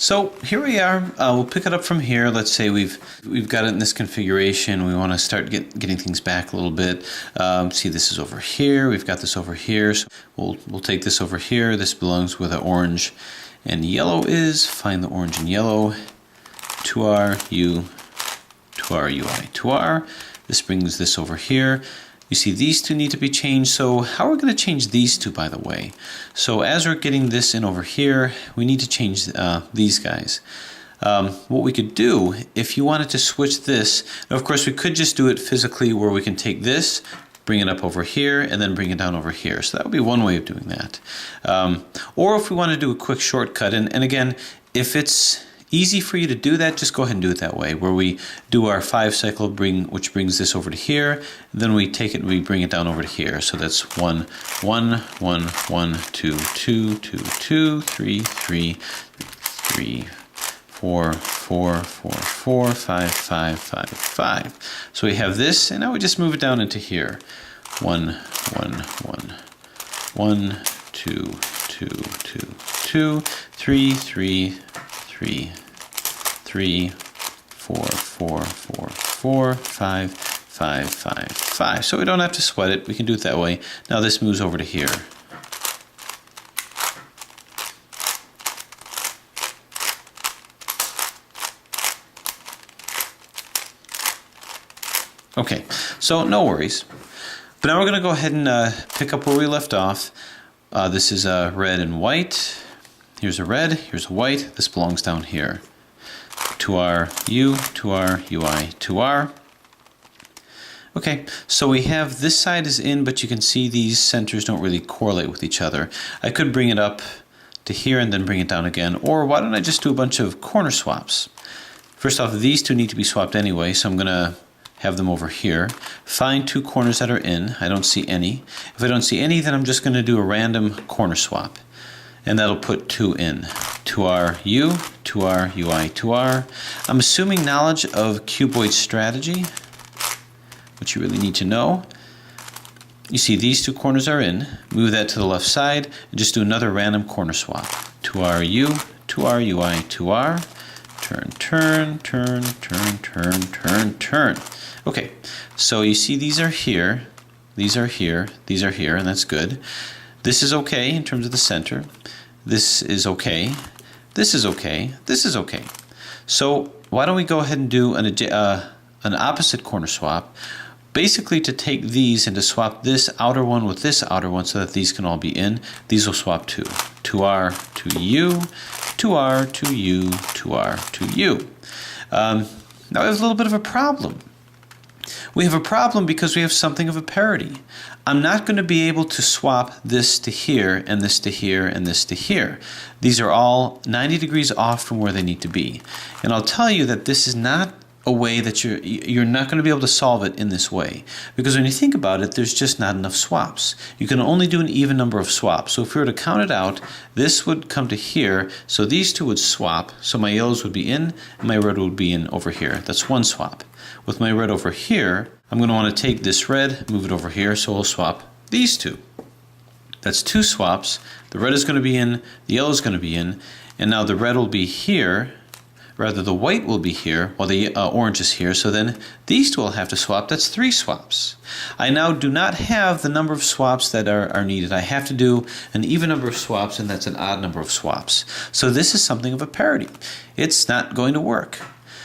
So here we are. We'll pick it up from here. Let's say we've got it in this configuration. We want to start getting things back a little bit. See, this is over here. We've got this over here. So we'll take this over here. This belongs where the orange and yellow is. Find the orange and yellow. 2R, U, 2R, UI, 2R. This brings this over here. You see these two need to be changed. So how are we going to change these two, by the way? So as we're getting this in over here, we need to change these guys. What we could do, if you wanted to switch this, now of course we could just do it physically where we can take this, bring it up over here, and then bring it down over here. So that would be one way of doing that. Or if we want to do a quick shortcut, and again, if it's easy for you to do that, just go ahead and do it that way, where we do our 5 cycle, which brings this over to here, then we take it and we bring it down over to here. So that's 1, 1, 1, 1, 2, 2, 2, 2, 3, 3, 3, 4, 4, 4, 4, 5, 5, 5, 5. So we have this, and now we just move it down into here. 1, 1, 1, 1, 2, 2, 2, 2, 3, 3, 3, 3, 4, 4, 4, 4, 5, 5, 5, 5. So we don't have to sweat it. We can do it that way. Now this moves over to here. Okay, so no worries. But now we're going to go ahead and pick up where we left off. This is red and white. Here's a red, here's a white. This belongs down here. 2R, U, 2R, UI, 2R. Okay, so we have this side is in, but you can see these centers don't really correlate with each other. I could bring it up to here and then bring it down again, or why don't I just do a bunch of corner swaps? First off, these two need to be swapped anyway, so I'm gonna have them over here. Find 2 corners that are in. I don't see any. If I don't see any, then I'm just gonna do a random corner swap. And that'll put 2 in. 2R U, 2R UI, 2R. I'm assuming knowledge of cuboid strategy, which you really need to know. You see these 2 corners are in. Move that to the left side and just do another random corner swap. 2R U, 2R UI, 2R. Turn, turn, turn, turn, turn, turn, turn. Okay, so you see these are here, these are here, these are here, and that's good. This is okay in terms of the center. This is okay. This is okay. This is okay. So why don't we go ahead and do an opposite corner swap, basically to take these and to swap this outer one with this outer one so that these can all be in. These will swap too. 2R to U, 2R to U, 2R to U. Now we have a little bit of a problem. We have a problem because we have something of a parity. I'm not going to be able to swap this to here and this to here and this to here. These are all 90 degrees off from where they need to be. And I'll tell you that this is not a way that you're not going to be able to solve it in this way. Because when you think about it, there's just not enough swaps. You can only do an even number of swaps. So if we were to count it out, this would come to here. So these two would swap. So my yellows would be in and my red would be in over here. That's one swap. With my red over here, I'm going to want to take this red, move it over here, so we'll swap these two. That's 2 swaps. The red is going to be in, the yellow is going to be in, and now the red will be here, rather the white will be here, while the orange is here, so then these two will have to swap. That's 3 swaps. I now do not have the number of swaps that are needed. I have to do an even number of swaps, and that's an odd number of swaps. So this is something of a parity. It's not going to work.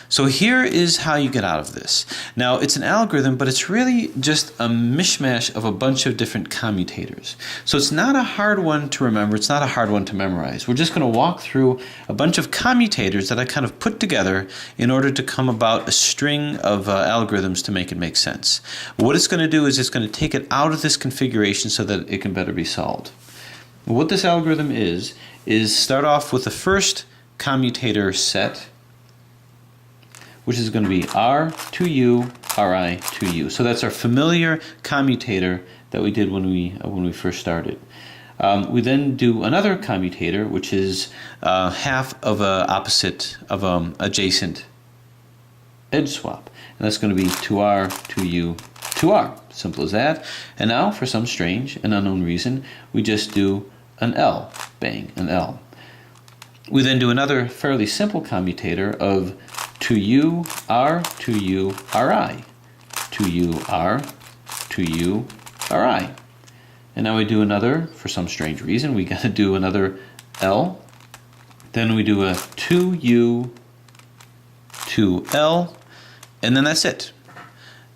So here is how you get out of this. Now it's an algorithm, but it's really just a mishmash of a bunch of different commutators. So it's not a hard one to remember, it's not a hard one to memorize. We're just going to walk through a bunch of commutators that I kind of put together in order to come about a string of algorithms to make it make sense. What it's going to do is it's going to take it out of this configuration so that it can better be solved. What this algorithm is start off with the first commutator set, which is going to be R to U, Ri to U. So that's our familiar commutator that we did when we first started. We then do another commutator, which is half of adjacent edge swap, and that's going to be 2R, 2U, 2R. Simple as that. And now, for some strange and unknown reason, we just do an L. Bang, an L. We then do another fairly simple commutator of 2u r, 2u ri, 2u r, 2u ri. And now we do another, for some strange reason, we got to do another L. Then we do a 2u, 2l, and then that's it.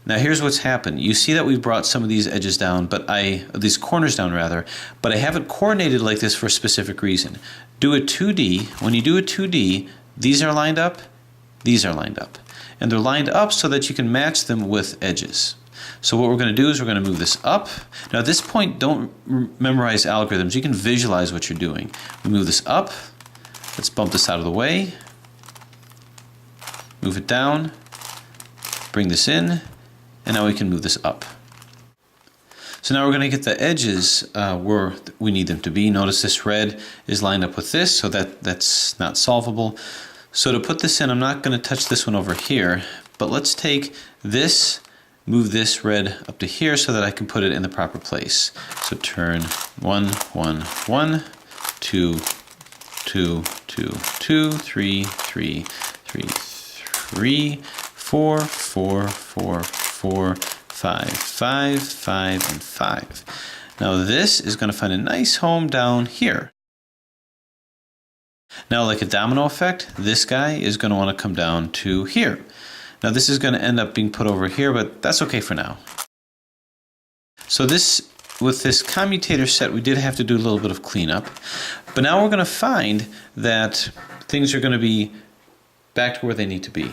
Now here's what's happened. You see that we've brought some of these edges down, these corners down rather, but I have it coordinated like this for a specific reason. Do a 2D. When you do a 2D, these are lined up, these are lined up. And they're lined up so that you can match them with edges. So what we're going to do is we're going to move this up. Now at this point, don't memorize algorithms. You can visualize what you're doing. We move this up. Let's bump this out of the way. Move it down. Bring this in. And now we can move this up. So now we're going to get the edges where we need them to be. Notice this red is lined up with this, so that's not solvable. So to put this in, I'm not going to touch this one over here, but let's take this, move this red up to here so that I can put it in the proper place. So turn 1, 1, 1, 2, 2, 2, 2, 3, 3, 3, 3, 4, 4, 4, 4, 5, 5, 5, and 5. Now this is going to find a nice home down here. Now, like a domino effect, this guy is going to want to come down to here. Now this is going to end up being put over here, but that's okay for now. So with this commutator set, we did have to do a little bit of cleanup, but now we're going to find that things are going to be back to where they need to be.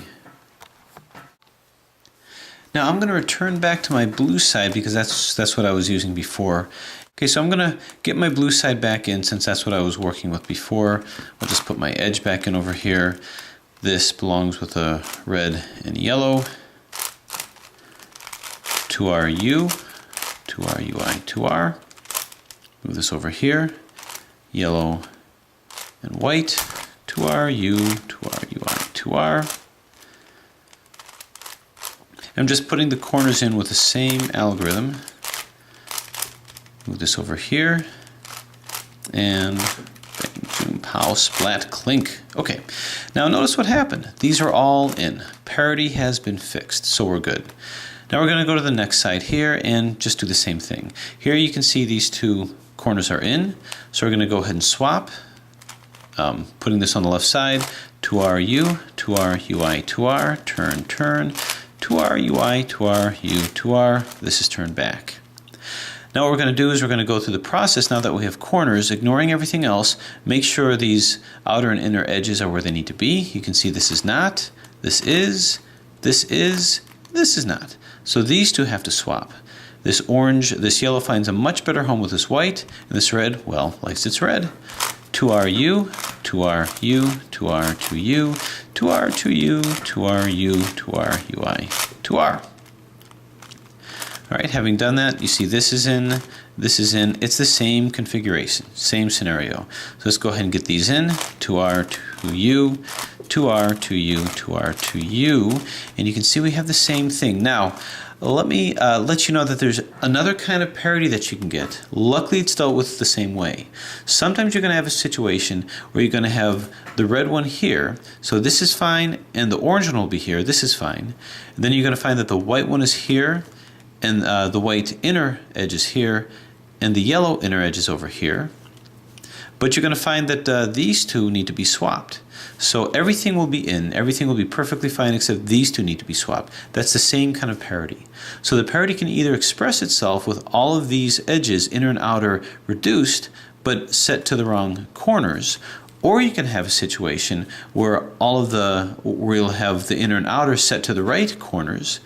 Now I'm going to return back to my blue side because that's what I was using before. Okay, so I'm going to get my blue side back in since that's what I was working with before. I'll just put my edge back in over here. This belongs with a red and yellow. 2RU, 2RUI, 2R. Move this over here. Yellow and white. 2RU, 2RUI, 2R. I'm just putting the corners in with the same algorithm. Move this over here, and bang, zoom, pow, splat, clink. Okay, now notice what happened. These are all in. Parity has been fixed, so we're good. Now we're going to go to the next side here and just do the same thing. Here you can see these two corners are in, so we're going to go ahead and swap. Putting this on the left side, 2RU, 2RUI, 2R, turn, turn, 2RUI, 2RU, 2R. This is turned back. Now what we're going to do is we're going to go through the process now that we have corners, ignoring everything else, make sure these outer and inner edges are where they need to be. You can see this is not, this is, this is, this is not. So these two have to swap. This orange, this yellow finds a much better home with this white, and this red, well, likes its red. 2RU, 2RU, 2R, 2U, 2R, 2U, 2RU, 2RUI, 2R. All right, having done that, you see this is in, this is in. It's the same configuration, same scenario. So let's go ahead and get these in. 2R, 2U, 2R, 2U, 2R, 2U. And you can see we have the same thing. Now, let me let you know that there's another kind of parity that you can get. Luckily, it's dealt with the same way. Sometimes you're going to have a situation where you're going to have the red one here. So this is fine, and the orange one will be here. This is fine. And then you're going to find that the white one is here, and the white inner edge is here, and the yellow inner edge is over here. But you're going to find that these two need to be swapped. So everything will be in, everything will be perfectly fine except these two need to be swapped. That's the same kind of parity. So the parity can either express itself with all of these edges, inner and outer, reduced, but set to the wrong corners. Or you can have a situation where where you'll have the inner and outer set to the right corners,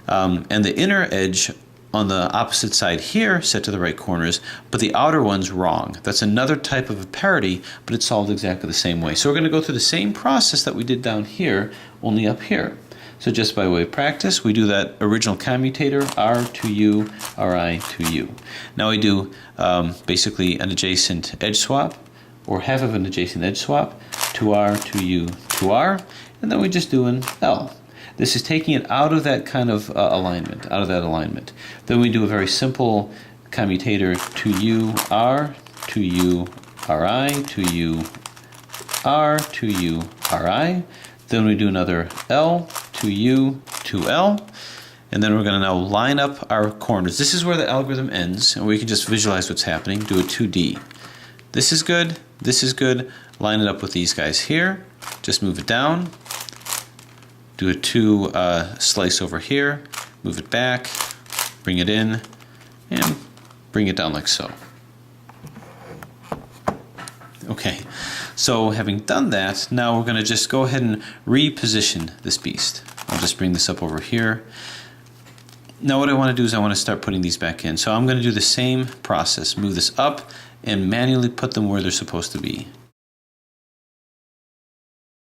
and the inner edge on the opposite side here set to the right corners, but the outer one's wrong. That's another type of a parity, but it's solved exactly the same way. So we're going to go through the same process that we did down here, only up here. So just by way of practice, we do that original commutator, R to U, Ri to U. Now we do basically an adjacent edge swap, or half of an adjacent edge swap, 2R, 2U, 2R, and then we just do an L. This is taking it out of that kind of alignment, out of that alignment. Then we do a very simple commutator, 2U, R, 2U, Ri, 2U, R, 2U, RI. Then we do another L, 2U, 2L. And then we're going to now line up our corners. This is where the algorithm ends, and we can just visualize what's happening. Do a 2D. This is good. This is good. Line it up with these guys here. Just move it down. Do a 2 slice over here. Move it back. Bring it in. And bring it down like so. Okay. So having done that, now we're going to just go ahead and reposition this beast. I'll just bring this up over here. Now what I want to do is I want to start putting these back in. So I'm going to do the same process. Move this up and manually put them where they're supposed to be.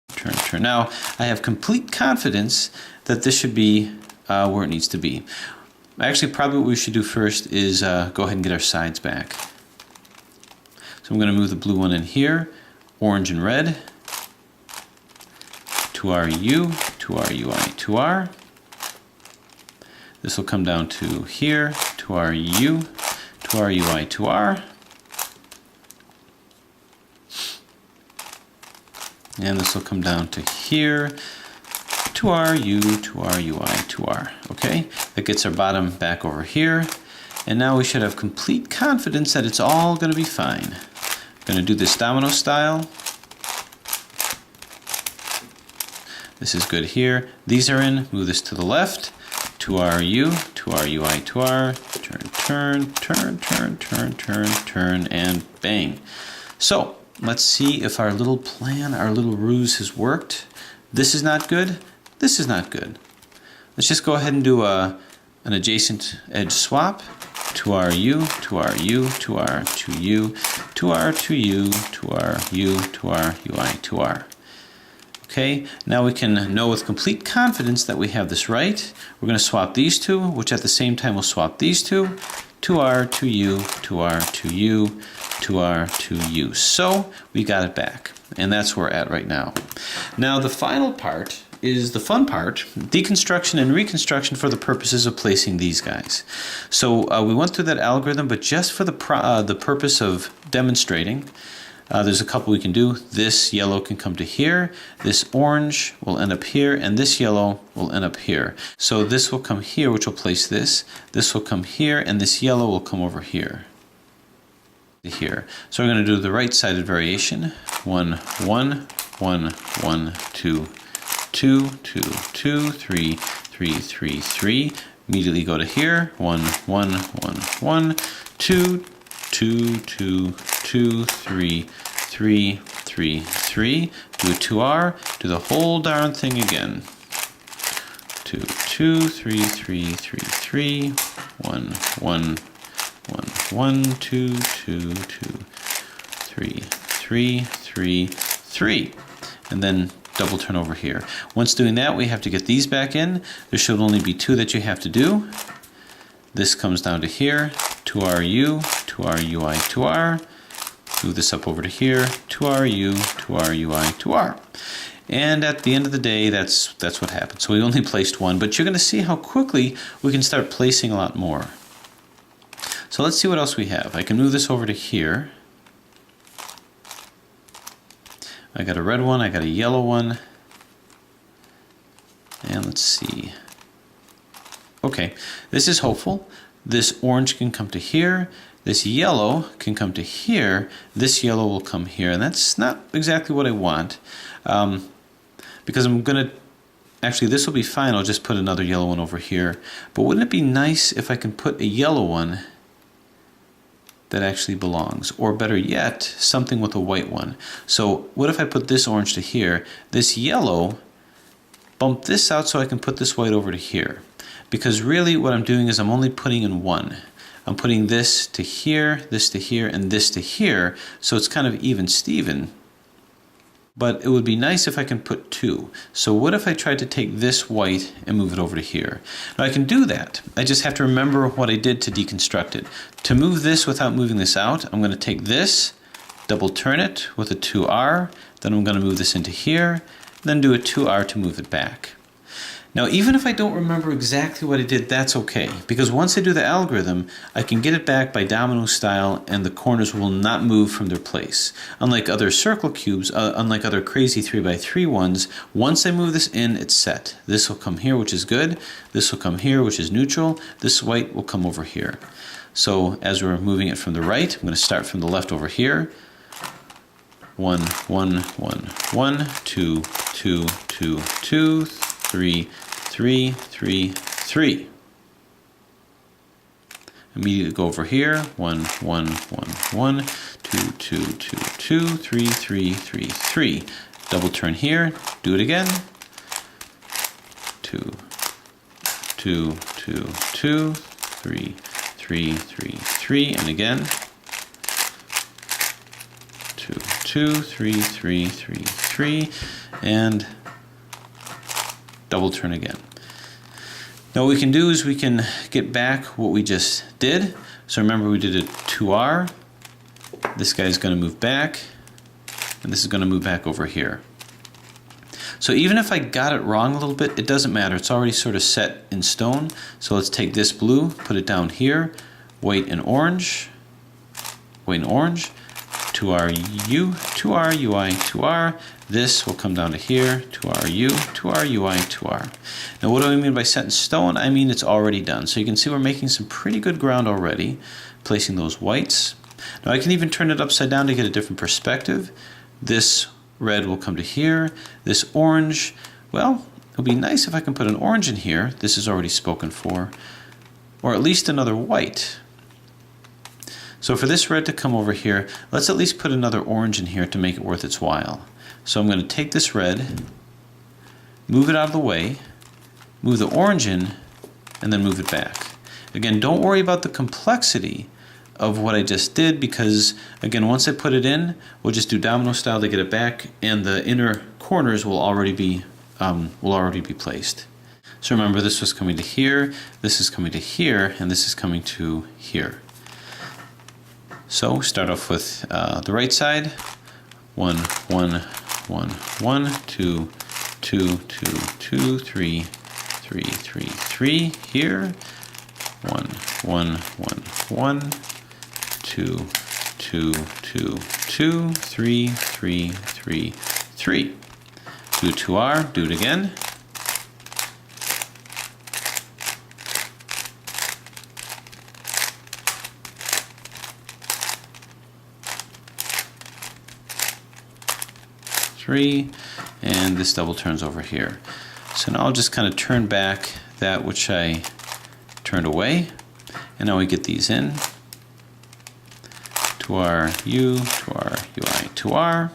Turn, turn. Now I have complete confidence that this should be where it needs to be. Actually, probably what we should do first is go ahead and get our sides back. So I'm going to move the blue one in here, orange and red, 2RU, 2RUI, 2R. This will come down to here, 2RU, 2RUI, 2R. And this will come down to here, 2RU, 2RUI, 2R. Okay, that gets our bottom back over here. And now we should have complete confidence that it's all going to be fine. I'm going to do this domino style. This is good here. These are in. Move this to the left. 2RU, 2RUI, 2R, turn, turn, turn, turn, turn, turn, turn, and bang. So let's see if our little plan, our little ruse has worked. This is not good. This is not good. Let's just go ahead and do an adjacent edge swap. 2RU, 2RU, 2R, 2U, 2R, 2U, 2RU, 2R, UI, 2R. Okay, now we can know with complete confidence that we have this right. We're going to swap these two, which at the same time will swap these two. 2R, 2U, 2R, 2U, 2R, 2U. So we got it back, and that's where we're at right now. Now the final part is the fun part, deconstruction and reconstruction for the purposes of placing these guys. So we went through that algorithm, but just for the purpose of demonstrating, there's a couple we can do. This yellow can come to here, this orange will end up here, and this yellow will end up here. So this will come here, which will place this. This will come here, and this yellow will come over here. Here. So we're going to do the right-sided variation. 1, 1, 1, 1, 2, 2, 2, 2, 3, 3, 3, 3. Immediately go to here. 1, 1, 1, 1, 2, 2, 2, 2, 3, 3, 3, 3. Do a 2R. Do the whole darn thing again. 2, 2, 3, 3, 3, 3. 1, 1, 1, 1, 2, 2, 2, 3, 3, 3, 3. And then double turn over here. Once doing that, we have to get these back in. There should only be 2 that you have to do. This comes down to here. 2RU, 2RUI, 2R. Move this up over to here. 2RU, 2RUI, 2R. And at the end of the day, that's what happened. So we only placed 1, but you're going to see how quickly we can start placing a lot more. So let's see what else we have. I can move this over to here. I got a red one, I got a yellow one. And let's see. Okay, this is hopeful. This orange can come to here. This yellow can come to here. This yellow will come here. And that's not exactly what I want. Because I'm going to... Actually, this will be fine. I'll just put another yellow one over here. But wouldn't it be nice if I can put a yellow one that actually belongs? Or better yet, something with a white one. So what if I put this orange to here? This yellow, bump this out so I can put this white over to here. Because really what I'm doing is I'm only putting in 1. I'm putting this to here, and this to here, so it's kind of even-steven. But it would be nice if I can put 2. So what if I tried to take this white and move it over to here? Now I can do that. I just have to remember what I did to deconstruct it. To move this without moving this out, I'm going to take this, double turn it with a 2R, then I'm going to move this into here, then do a 2R to move it back. Now, even if I don't remember exactly what I did, that's okay, because once I do the algorithm, I can get it back by domino style and the corners will not move from their place. Unlike other circle cubes, unlike other crazy 3x3 ones, once I move this in, it's set. This will come here, which is good. This will come here, which is neutral. This white will come over here. So as we're moving it from the right, I'm going to start from the left over here. 1, 1, 1, 1, 2, 2, 2, 2, 3, 3, 3, 3. Immediately go over here. 1, 1, 1, 1, 2, 2, 2, 2, 3, 3, 3, 3. Double turn here. Do it again. 2, 2, 2, 2, 3, 3, 3, 3, and again. 2, 2, 3, 3, 3, 3, and double turn again. Now what we can do is we can get back what we just did. So remember we did a 2R. This guy's going to move back, and this is going to move back over here. So even if I got it wrong a little bit, it doesn't matter. It's already sort of set in stone. So let's take this blue, put it down here, white and orange, white and orange, 2RU, 2RUI, 2R. This will come down to here, 2RU, 2RUI, 2R. Now what do I mean by set in stone? I mean it's already done. So you can see we're making some pretty good ground already, placing those whites. Now I can even turn it upside down to get a different perspective. This red will come to here. This orange, well, it'll be nice if I can put an orange in here. This is already spoken for. Or at least another white. So for this red to come over here, let's at least put another orange in here to make it worth its while. So I'm going to take this red, move it out of the way, move the orange in, and then move it back. Again, don't worry about the complexity of what I just did, because again, once I put it in, we'll just do domino style to get it back, and the inner corners will already be placed. So remember, this was coming to here, this is coming to here, and this is coming to here. So start off with the right side. 1, 1, 1, 1, 2, 2, 2, 2, 3, 3, 3, 3 here. 1, 1, 1, 1, 2, 2, 2, 2, 3, 3, 3, 3. Do 2R, do it again. And this double turns over here. So now I'll just kind of turn back that which I turned away, and now we get these in. 2R U, 2R UI, 2R.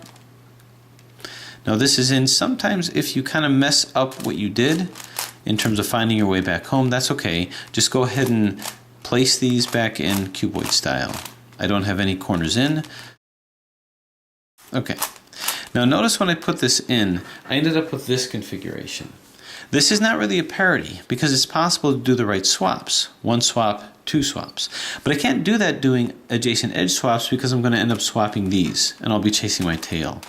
Now this is in. Sometimes if you kind of mess up what you did in terms of finding your way back home, that's okay. Just go ahead and place these back in cuboid style. I don't have any corners in. Okay. Now notice when I put this in, I ended up with this configuration. This is not really a parity because it's possible to do the right swaps. 1 swap, 2 swaps. But I can't do that doing adjacent edge swaps because I'm going to end up swapping these and I'll be chasing my tail.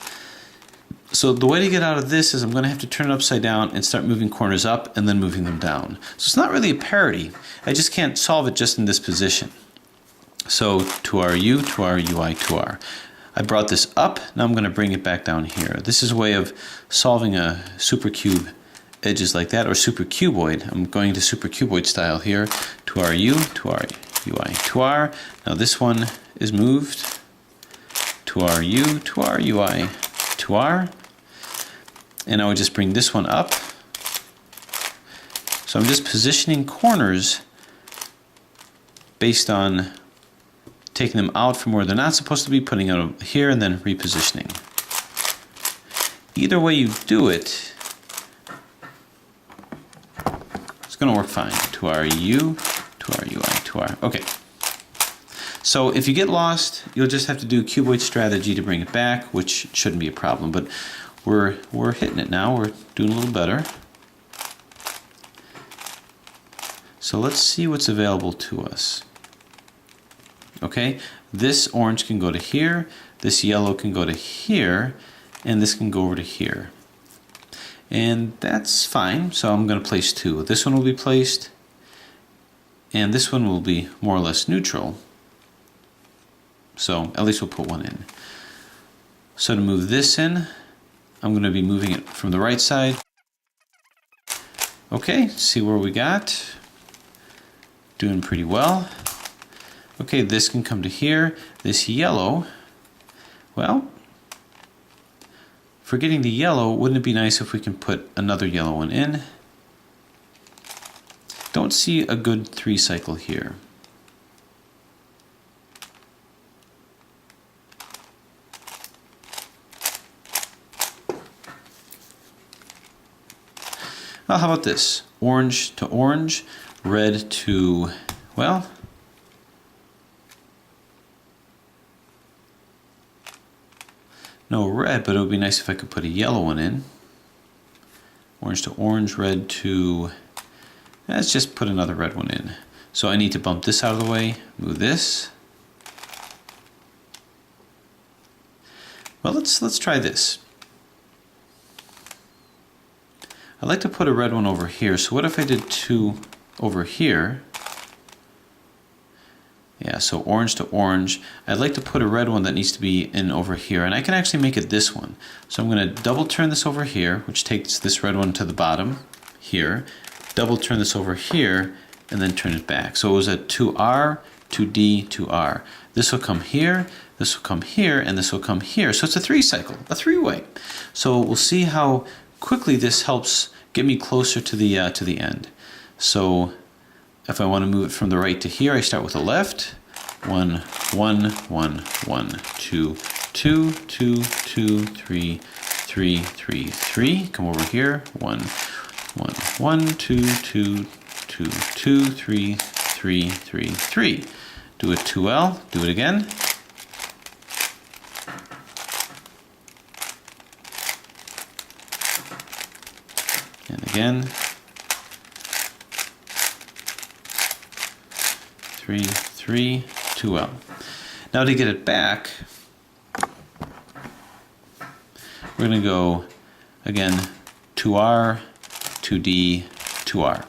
So the way to get out of this is I'm going to have to turn it upside down and start moving corners up and then moving them down. So it's not really a parity. I just can't solve it just in this position. So 2RU, 2RUI, 2R. I brought this up, now I'm going to bring it back down here. This is a way of solving a supercube edges like that, or supercuboid. I'm going to supercuboid style here. 2RU, 2RUI, 2R. Now this one is moved. 2RU, 2RUI, 2R. And I would just bring this one up. So I'm just positioning corners based on taking them out from where they're not supposed to be, putting it up here, and then repositioning. Either way you do it, it's going to work fine. 2RU, 2RUI, 2R. Okay. So if you get lost, you'll just have to do cuboid strategy to bring it back, which shouldn't be a problem. But we're hitting it now. We're doing a little better. So let's see what's available to us. Okay, this orange can go to here, this yellow can go to here, and this can go over to here. And that's fine, so I'm going to place 2. This one will be placed, and this one will be more or less neutral. So at least we'll put 1 in. So to move this in, I'm going to be moving it from the right side. Okay, see where we got. Doing pretty well. Okay, this can come to here. This yellow, well, for getting the yellow, wouldn't it be nice if we can put another yellow one in? Don't see a good 3 cycle here. Well, how about this? Orange to orange, red to, well, no red, but it would be nice if I could put a yellow one in. Orange to orange, red to, let's just put another red one in. So I need to bump this out of the way, move this. Well, let's try this. I'd like to put a red one over here. So what if I did 2 over here? Yeah, so orange to orange. I'd like to put a red one that needs to be in over here, and I can actually make it this one. So I'm going to double turn this over here, which takes this red one to the bottom here. Double turn this over here, and then turn it back. So it was a 2R, 2D, 2R. This will come here, this will come here, and this will come here. So it's a 3 cycle, a 3-way. So we'll see how quickly this helps get me closer to the end. So if I want to move it from the right to here, I start with the left. 1, 1, 1, 1, 2, 2, 2, 2, 3, 3, 3, 3. Come over here. 1, 1, 1, 2, 2, 2, 2, 3, 3, 3, 3. Do a 2L. Do it again. And again. 3, 3, 2L. Now to get it back, we're going to go again 2R, 2D, 2R. All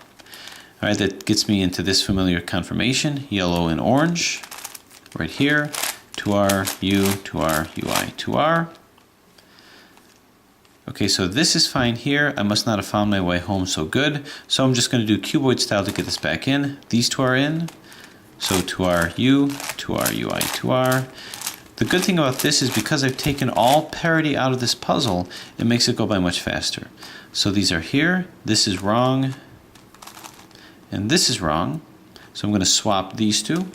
right, that gets me into this familiar conformation, yellow and orange, right here, 2R, U, 2R, UI, 2R. Okay, so this is fine here. I must not have found my way home so good. So I'm just going to do cuboid style to get this back in. These 2 are in. So 2R, U, 2R, UI, 2R. The good thing about this is because I've taken all parity out of this puzzle, it makes it go by much faster. So these are here. This is wrong. And this is wrong. So I'm going to swap these two.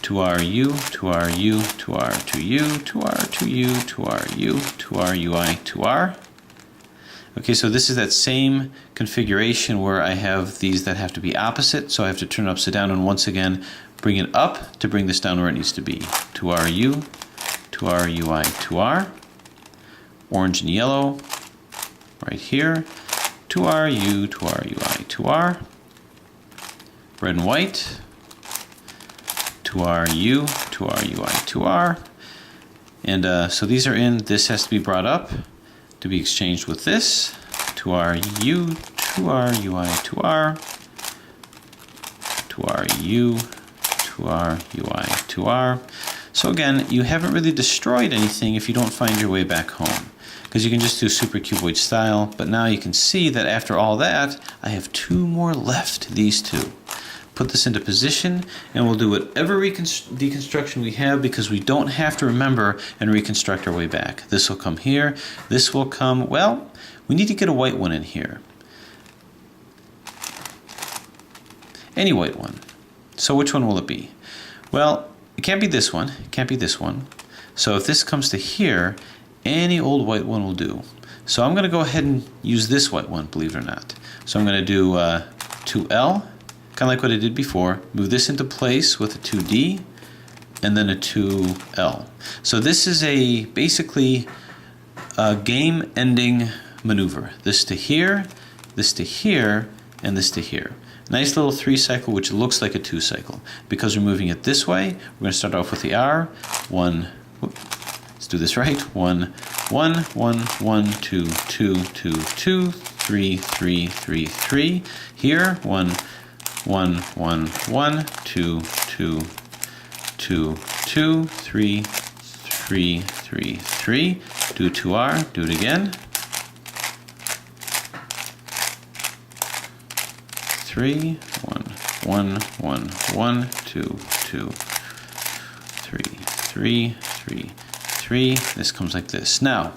2RU, 2RU, 2R, 2U, 2R, 2U, 2RU, 2R, UI, 2R. Okay, so this is that same configuration where I have these that have to be opposite, so I have to turn it upside down and once again bring it up to bring this down where it needs to be. 2RU, 2R, UI, 2R. Orange and yellow, right here. 2RU, 2R, UI, 2R. Red and white. 2RU, 2R, UI, 2R. And so these are in. This has to be brought up to be exchanged with this. 2RU, 2R, UI, 2R. 2RU, 2R, UI, 2R. So again, you haven't really destroyed anything if you don't find your way back home, because you can just do super cuboid style. But now you can see that after all that, I have 2 more left, these 2. Put this into position, and we'll do whatever deconstruction we have, because we don't have to remember and reconstruct our way back. This will come here. This will come, well, we need to get a white one in here. Any white one. So which one will it be? Well, it can't be this one. It can't be this one. So if this comes to here, any old white one will do. So I'm going to go ahead and use this white one, believe it or not. So I'm going to do 2L. Kind of like what I did before, move this into place with a 2D and then a 2L. So this is basically a game-ending maneuver. This to here, and this to here. Nice little 3 cycle, which looks like a 2 cycle. Because we're moving it this way, we're going to start off with the R. 1, let's do this right. 1, 1, 1, 1, 2, 2, 2, 2, 3, 3, 3, 3. Here, 1, 1, 1, 1, 2, 2, 2, 2, 3, 3, 3, 3. Do 2R, do it again. 3, 1, 1, 1, 1, 2, 2, 3, 3, 3, 3. This comes like this. Now,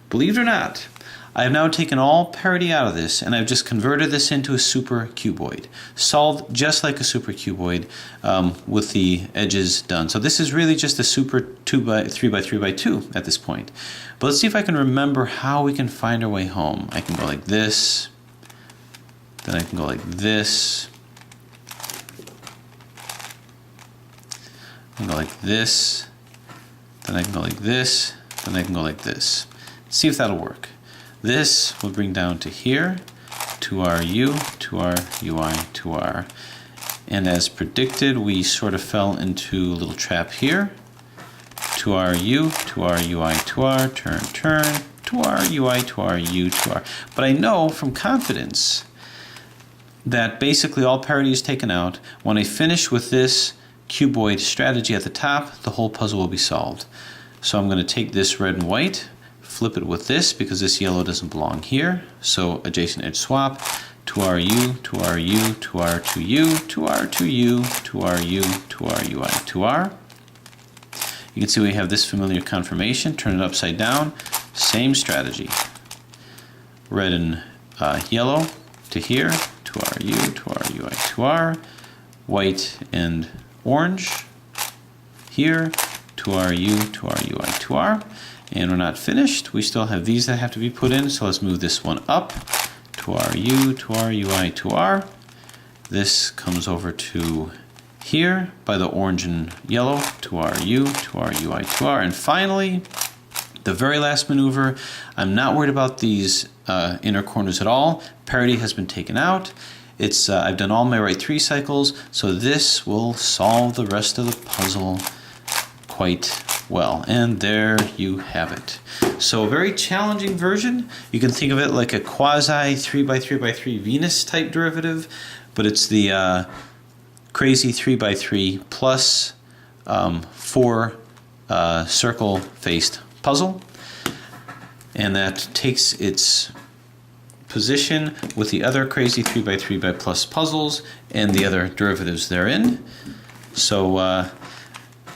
believe it or not, I have now taken all parity out of this, and I've just converted this into a super cuboid, solved just like a super cuboid with the edges done. So this is really just a super 3 by 3 by 2 at this point. But let's see if I can remember how we can find our way home. I can go like this, then I can go like this, I can go like this, then I can go like this, then I can go like this. See if that'll work. This will bring down to here, 2RU, 2RUI, 2R. And as predicted, we sort of fell into a little trap here. 2RU, 2RUI, 2R, turn, turn, 2RUI, 2RU, 2R. But I know from confidence that basically all parity is taken out. When I finish with this cuboid strategy at the top, the whole puzzle will be solved. So I'm going to take this red and white, flip it with this because this yellow doesn't belong here. So adjacent edge swap, 2RU, 2RU, 2R, 2U, 2R, 2U, 2RU, 2RUI, 2R. You can see we have this familiar conformation. Turn it upside down. Same strategy. Red and yellow to here, 2RU, 2RUI, 2R. White and orange here, 2RU, 2RUI, 2R. And we're not finished. We still have these that have to be put in. So let's move this one up. 2RU, 2RUI, 2R. This comes over to here by the orange and yellow. 2RU, 2RUI, 2R. And finally, the very last maneuver. I'm not worried about these inner corners at all. Parity has been taken out. I've done all my right 3 cycles. So this will solve the rest of the puzzle quite well. And there you have it. So a very challenging version. You can think of it like a quasi 3 by 3 by 3 Venus type derivative, but it's the crazy 3 by 3 plus 4 circle faced puzzle. And that takes its position with the other crazy 3 by 3 by plus puzzles and the other derivatives therein. So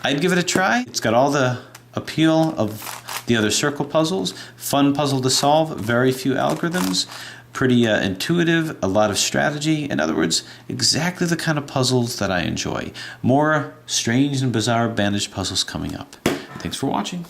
I'd give it a try. It's got all the appeal of the other circle puzzles. Fun puzzle to solve, very few algorithms, pretty intuitive, a lot of strategy. In other words, exactly the kind of puzzles that I enjoy. More strange and bizarre bandage puzzles coming up. Thanks for watching.